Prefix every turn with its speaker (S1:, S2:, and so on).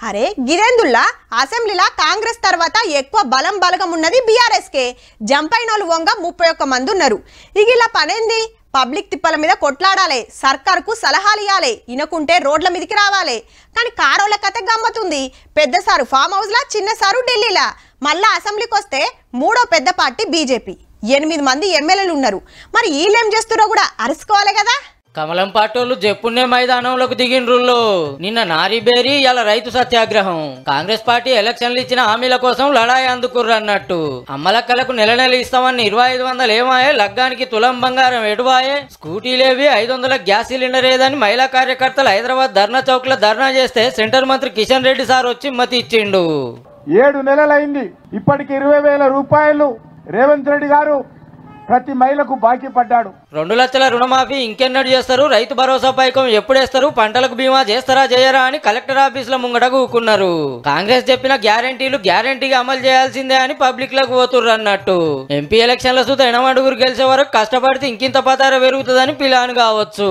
S1: అరే గిదేందుల్లా అసెంబ్లీలా కాంగ్రెస్ తర్వాత ఎక్కువ బలగం ఉన్నది బీఆర్ఎస్ కే. జంపైనోళ్ళు వంగ 31 మంది ఉన్నారు. ఇగిలా పనేంది? పబ్లిక్ తిప్పల మీద కొట్లాడాలి, సర్కార్కు సలహాలు ఇవ్వాలి, ఇనకుంటే రోడ్ల మీదకి రావాలి. కానీ కారోళ్ళ కథ గమ్మతుంది. పెద్ద సారు ఫామ్ హౌస్లా, చిన్న సారు ఢిల్లీలా. మళ్ళా అసెంబ్లీకి వస్తే మూడో పెద్ద పార్టీ బీజేపీ. 8 మంది ఎమ్మెల్యేలు ఉన్నారు. మరి వీళ్ళేం చేస్తున్నారో కూడా అరుసుకోవాలి కదా.
S2: కమలం పార్టీలు జప్పున్నే మైదానంలోకి దిగిండ్రుల్లో. నిన్న నారీబేరి ఇలా రైతు సత్యాగ్రహం. కాంగ్రెస్ పార్టీ ఎలక్షన్లు ఇచ్చిన హామీల కోసం లడాయి అందుకుర్రన్నట్టు. అమ్మలక్కలకు నెల ఇస్తామని 2500 ఏమాయే, లగ్గానికి తులం బంగారం ఎటువాయే, స్కూటీలేవి, 500 గ్యాస్ సిలిండర్ ఏదని మహిళా కార్యకర్తలు హైదరాబాద్ ధర్నా చౌక్ లో ధర్నా చేస్తే సెంటర్ మంత్రి కిషన్ రెడ్డి సార్ వచ్చి మతి ఇచ్చిండు.
S3: 7 నెలలైంది, ఇప్పటికి 20,000 రూపాయలు రేవంత్ రెడ్డి గారు ప్రతి మహిళకు బాకీ పడ్డాడు.
S2: 2 లక్షల రుణమాఫీ ఇంకెన్నడు చేస్తారు, రైతు భరోసా పైకం ఎప్పుడేస్తారు, పంటలకు బీమా చేస్తారా చేయరా అని కలెక్టర్ ఆఫీసుల ముంగట కూకున్నారు. కాంగ్రెస్ చెప్పిన గ్యారంటీలు గ్యారంటీగా అమలు చేయాల్సిందే అని పబ్లిక్ లకు పోతుర్రు అన్నట్టు. ఎంపీ ఎలక్షన్ల సుత ఎనమడుగురు గెలిచే వరకు కష్టపడితే ఇంకింత పతార పెరుగుతుందని ప్లాన్ కావచ్చు.